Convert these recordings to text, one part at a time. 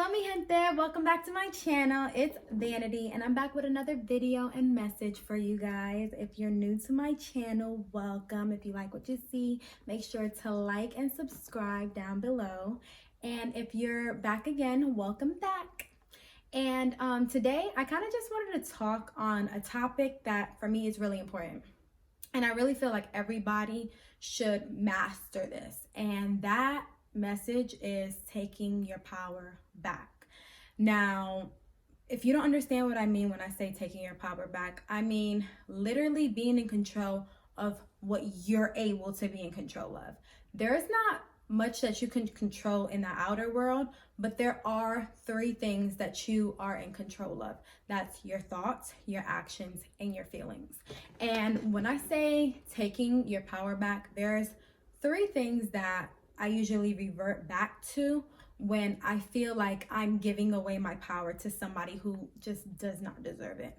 Hello mi gente, welcome back to my channel. It's Vanity and I'm back with another video and message for you guys. If you're new to my channel, welcome. If you like what you see, make sure to like and subscribe down below. And if you're back again, welcome back. And today I kind of just wanted to talk on a topic that for me is really important. And I really feel like everybody should master this. And that message is taking your power back. Now, if you don't understand what I mean when I say taking your power back, I mean literally being in control of what you're able to be in control of. There is not much that you can control in the outer world, but there are three things that you are in control of. That's your thoughts, your actions, and your feelings. And when I say taking your power back, there's three things that I usually revert back to when I feel like I'm giving away my power to somebody who just does not deserve it.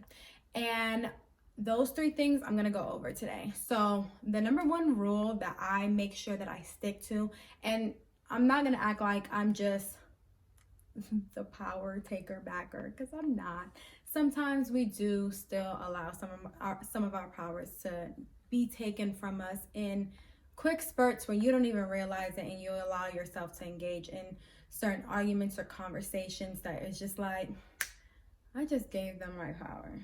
And those three things I'm gonna go over today. So the number one rule that I make sure that I stick to, and I'm not gonna act like I'm just the power taker backer, because I'm not. Sometimes we do still allow some of our powers to be taken from us in quick spurts where you don't even realize it, and you allow yourself to engage in certain arguments or conversations that is just like, I just gave them my power.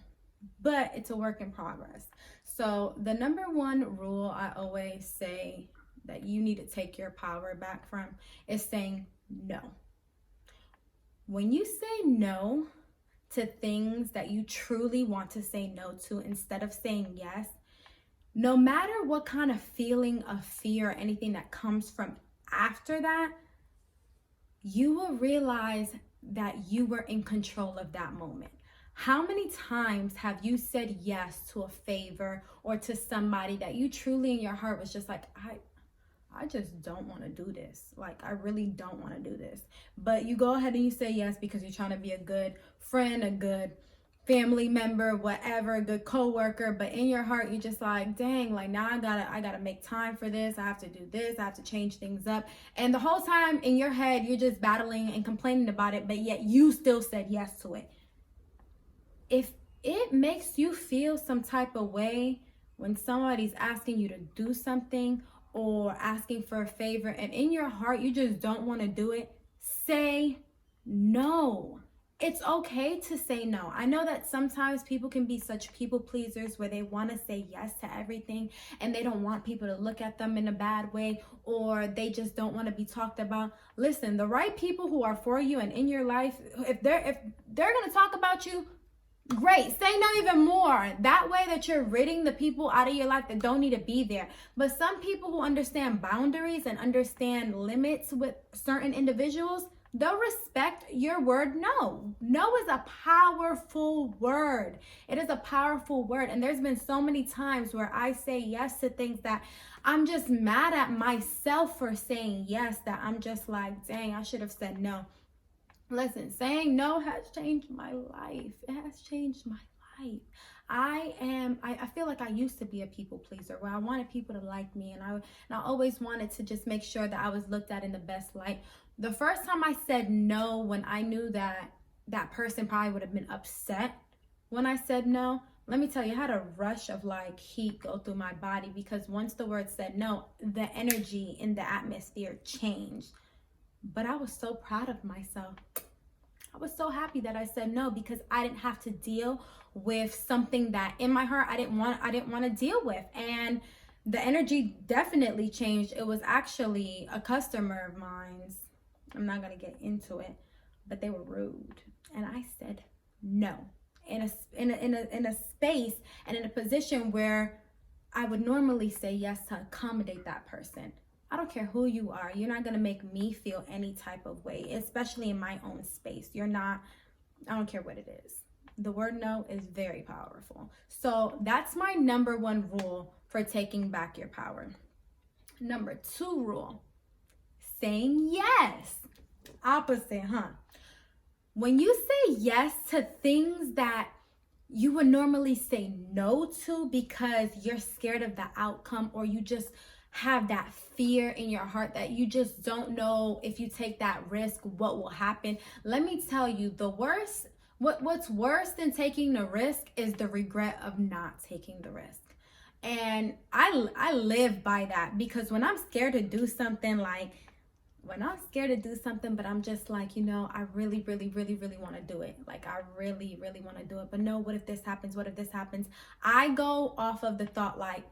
But it's a work in progress. So the number one rule I always say that you need to take your power back from is saying no. When you say no to things that you truly want to say no to instead of saying yes, no matter what kind of feeling of fear or anything that comes from after that, you will realize that you were in control of that moment. How many times have you said yes to a favor or to somebody that you truly in your heart was just like, I just don't want to do this. Like, I really don't want to do this. But you go ahead and you say yes because you're trying to be a good friend, a good family member, whatever, a good coworker. But in your heart, you're just like, dang, like now I gotta make time for this. I have to do this. I have to change things up. And the whole time in your head, you're just battling and complaining about it, but yet you still said yes to it. If it makes you feel some type of way when somebody's asking you to do something or asking for a favor, and in your heart you just don't want to do it, say no. It's okay to say no. I know that sometimes people can be such people pleasers where they want to say yes to everything and they don't want people to look at them in a bad way, or they just don't want to be talked about. Listen, the right people who are for you and in your life, if they're going to talk about you, great. Say no even more. That way that you're ridding the people out of your life that don't need to be there. But some people who understand boundaries and understand limits with certain individuals, they'll respect your word no. No is a powerful word. It is a powerful word. And there's been so many times where I say yes to things that I'm just mad at myself for saying yes, that I'm just like, dang, I should have said no. Listen, saying no has changed my life. It has changed my life. I feel like I used to be a people pleaser where I wanted people to like me, and I always wanted to just make sure that I was looked at in the best light. The first time I said no, when I knew that that person probably would have been upset when I said no, let me tell you, I had a rush of like heat go through my body, because once the word said no, the energy in the atmosphere changed. But I was so proud of myself. I was so happy that I said no, because I didn't have to deal with something that in my heart I didn't want to deal with. And the energy definitely changed. It was actually a customer of mine's. I'm not going to get into it, but they were rude. And I said no in a space and in a position where I would normally say yes to accommodate that person. I don't care who you are. You're not going to make me feel any type of way, especially in my own space. You're not, I don't care what it is. The word no is very powerful. So that's my number one rule for taking back your power. Number two rule, saying yes. Opposite, huh? When you say yes to things that you would normally say no to because you're scared of the outcome, or you just have that fear in your heart that you just don't know if you take that risk, what will happen. Let me tell you, what's worse than taking the risk is the regret of not taking the risk. And I live by that, because when I'm scared to do something, but I'm just like, I really, really, really, really want to do it. Like, I really, really want to do it. But no, what if this happens? What if this happens? I go off of the thought, like,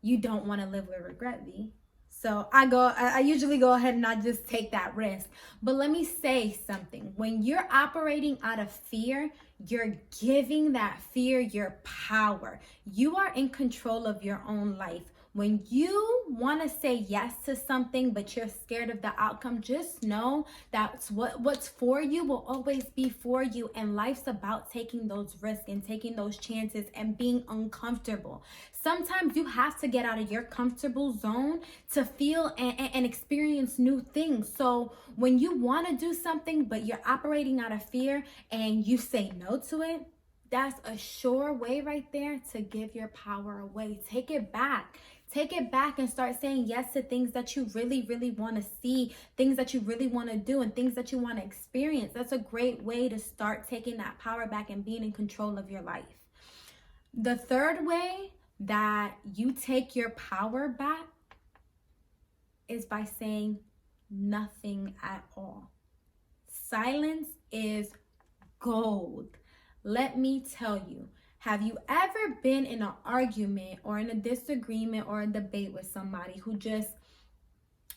you don't want to live with regret, V. So I usually go ahead and I just take that risk. But let me say something. When you're operating out of fear, you're giving that fear your power. You are in control of your own life. When you want to say yes to something, but you're scared of the outcome, just know that what's for you will always be for you. And life's about taking those risks and taking those chances and being uncomfortable. Sometimes you have to get out of your comfortable zone to feel and experience new things. So when you want to do something, but you're operating out of fear and you say no to it, that's a sure way right there to give your power away. Take it back. Take it back and start saying yes to things that you really, really want to see, things that you really want to do, and things that you want to experience. That's a great way to start taking that power back and being in control of your life. The third way that you take your power back is by saying nothing at all. Silence is gold. Let me tell you. Have you ever been in an argument or in a disagreement or a debate with somebody who just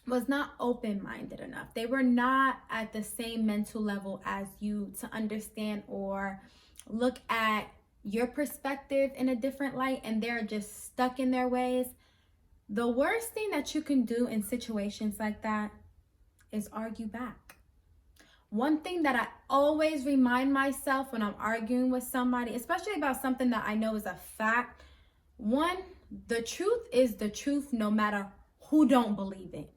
was not open-minded enough? They were not at the same mental level as you to understand or look at your perspective in a different light, and they're just stuck in their ways. The worst thing that you can do in situations like that is argue back. One thing that I always remind myself when I'm arguing with somebody, especially about something that I know is a fact, one, the truth is the truth no matter who don't believe it.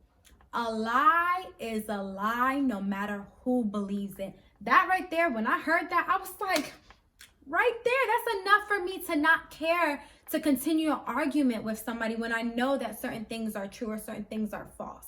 A lie is a lie no matter who believes it. That right there, when I heard that, I was like, right there, that's enough for me to not care to continue an argument with somebody when I know that certain things are true or certain things are false,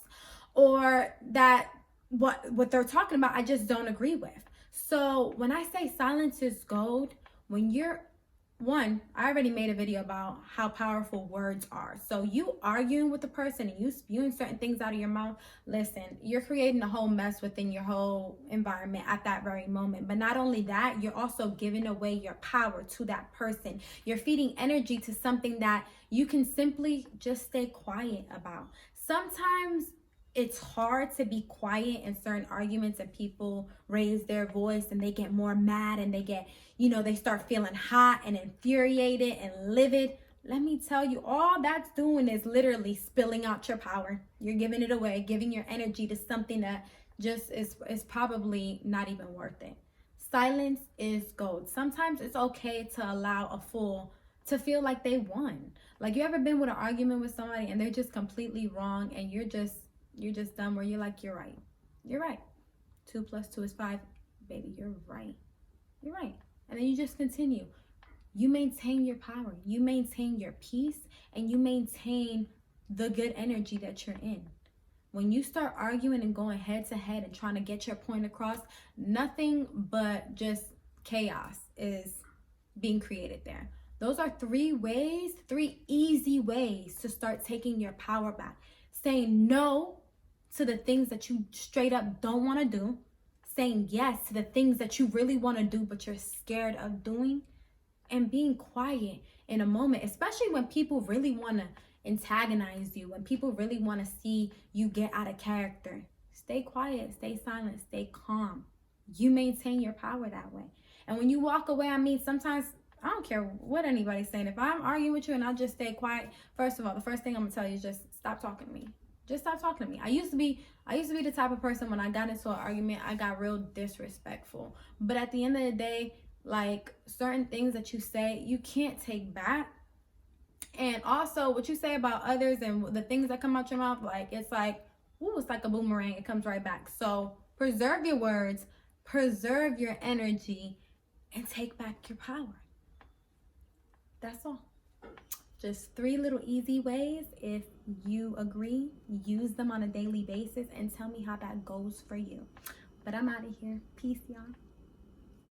or that what they're talking about, I just don't agree with. So when I say silence is gold, when I already made a video about how powerful words are. So you arguing with a person and you spewing certain things out of your mouth, listen, you're creating a whole mess within your whole environment at that very moment. But not only that, you're also giving away your power to that person. You're feeding energy to something that you can simply just stay quiet about. Sometimes it's hard to be quiet in certain arguments, and people raise their voice and they get more mad and they get, they start feeling hot and infuriated and livid. Let me tell you, all that's doing is literally spilling out your power. You're giving it away, giving your energy to something that just is probably not even worth it. Silence is gold. Sometimes it's okay to allow a fool to feel like they won. Like, you ever been with an argument with somebody and they're just completely wrong and you're just done, where you're like, you're right. 2 + 2 is 5. Baby, you're right. And then you just continue. You maintain your power. You maintain your peace, and you maintain the good energy that you're in. When you start arguing and going head to head and trying to get your point across, nothing but just chaos is being created there. Those are 3 easy ways to start taking your power back. Saying no to the things that you straight up don't want to do. Saying yes to the things that you really want to do but you're scared of doing. And being quiet in a moment, especially when people really want to antagonize you, when people really want to see you get out of character. Stay quiet, stay silent, stay calm. You maintain your power that way. And when you walk away, sometimes, I don't care what anybody's saying. If I'm arguing with you and I just stay quiet, first of all, the first thing I'm gonna tell you is just stop talking to me. Just stop talking to me. I used to be the type of person, when I got into an argument, I got real disrespectful. But at the end of the day, like, certain things that you say, you can't take back. And also what you say about others and the things that come out your mouth, it's like a boomerang. It comes right back. So preserve your words, preserve your energy, and take back your power. That's all. Just 3 little easy ways. If you agree, use them on a daily basis, and tell me how that goes for you. But I'm out of here. Peace, y'all.